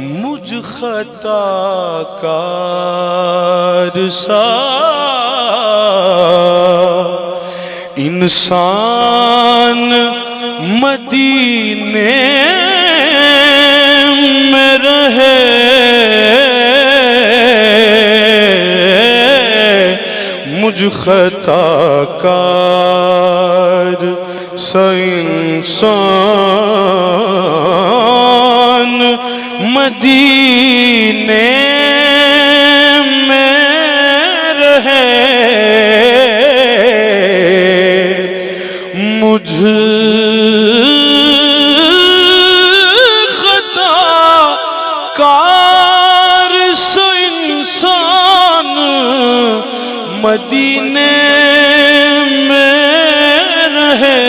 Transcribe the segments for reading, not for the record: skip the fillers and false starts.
مجھ خطا کار سا انسان مدینے میں رہے، مجھ خطا کار سا انسان مدینے میں رہے، مجھ خطا کار سا انسان مدینے میں رہے،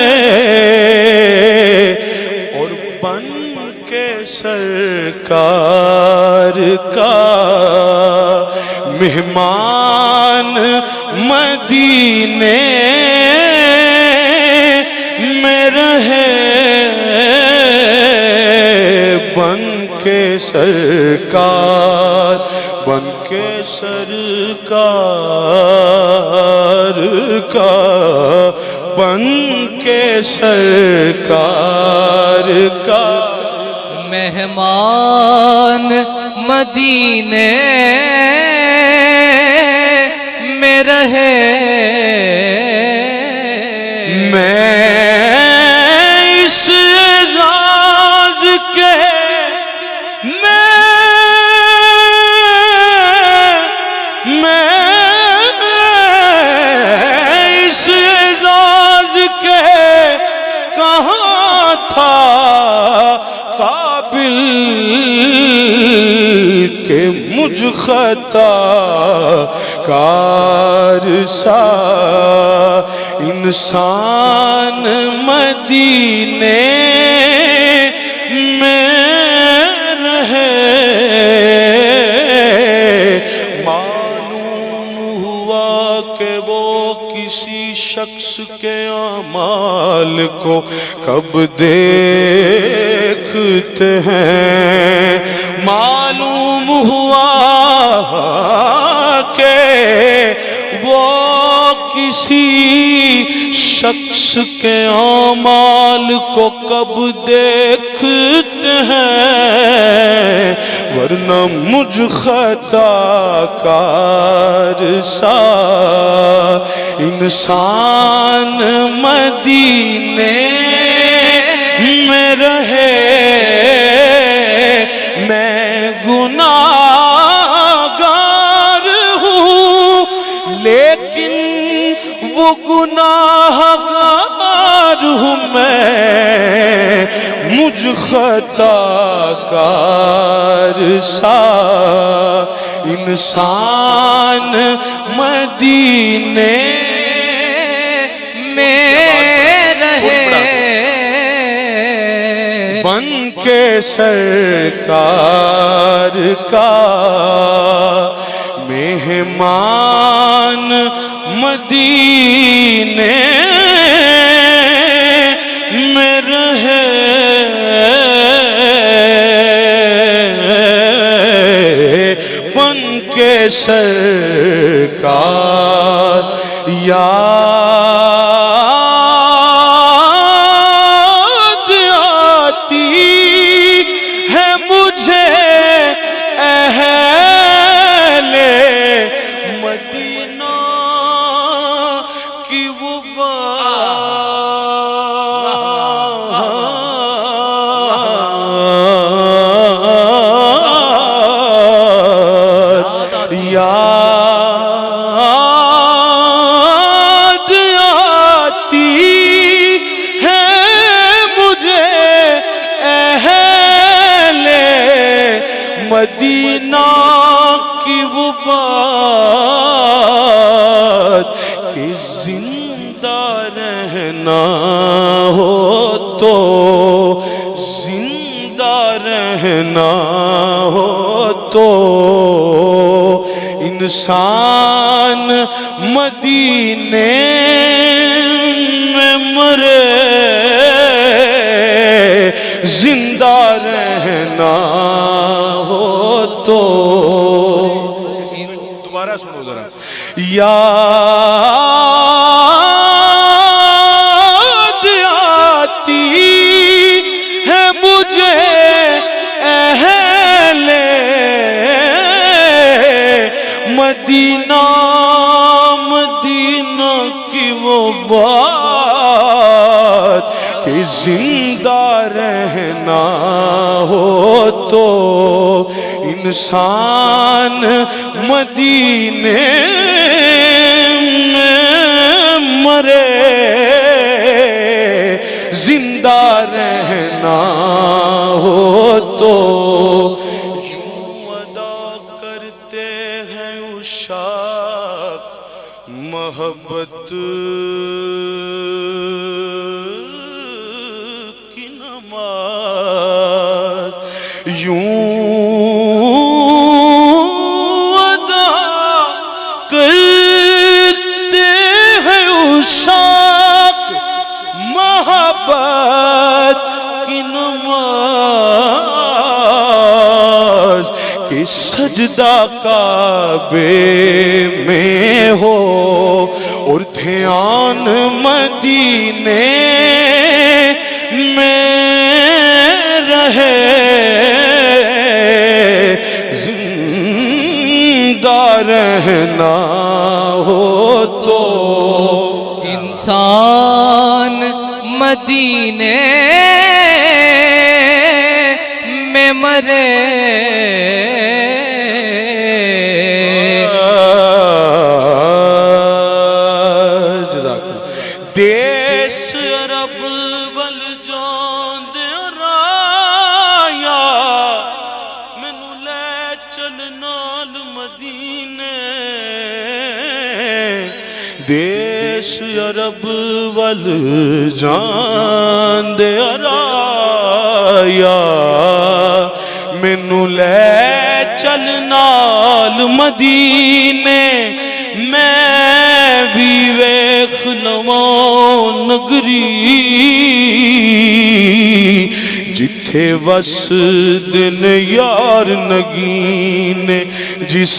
اور بن کے سرکار کا مہمان مدینے میں رہے، بن کے سرکار، بن کے سرکار کا، بن کے سرکار کا مہمان مدینے میں رہے، میں اس راز کے میں اس راز کے کہاں تھا قابل کہ مجھ خطا کار سا انسان مدینے میں رہے، معلوم ہوا کہ وہ کسی شخص کے اعمال کو کب دیکھتے ہیں، معلوم ہوا کہ وہ کسی شخص کے اعمال کو کب دیکھتے ہیں، ورنہ مجھ خطا کار سا انسان مدینے میں رہے، میں گناہگار ہوں لیکن وہ گناہگار ہوں میں، مجھ خطا کار سا انسان مدینے میں رہے، بن کے سرکار کا مہمان مدینے میں رہے، بن کے سرکار یاد آتی ہے مجھے اہل مدینہ کی وہ بات، مدینہ کی وہ بات کہ زندہ رہنا ہو تو زندہ رہنا ہو تو انسان مدینے میں مرے زندہ رہنا ہو تو دوبارہ سنو ذرا. یاد آتی ہے مجھے اہل مدینہ مدینہ کی وہ بات کہ زندہ رہنا ہو تو انسان مدینے میں مرے زندہ رہنا ہو تو یوں ادا کرتے ہیں عشاق محبت کی نماز یوں ادا کرتے ہیں عشاق محبت کی نماز کہ سجدہ کعبے میں ہو اور دھیان مدینے میں رہے زندہ رہنا ہو تو انسان مدینے میں مرے دیس عرب ول جان دے رایا مینوں لے چل نال مدینے دیس عرب ول جان دے رایا مینوں لے چل نال مدینے میں بھی ویکھ لواں نگری جتھے وسدن یار نگین جس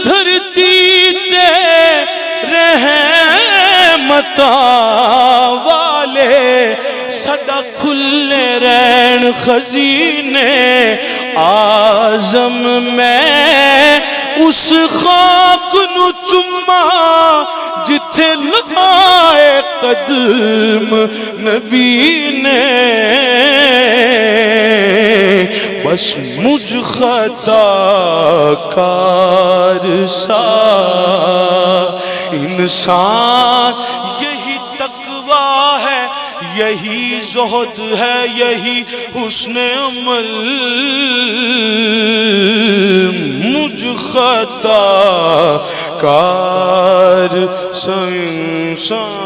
دھرتی تے رحمتاں والے سدا کھلے رہن خزینے آزم میں اس خاک نو چما جتھے لگائے قدم نبی نے بس مجھ خطا کار سا انسان یہی تقویٰ ہے یہی زہد ہے یہی حسن عمل مجھ خطا کار سا انسان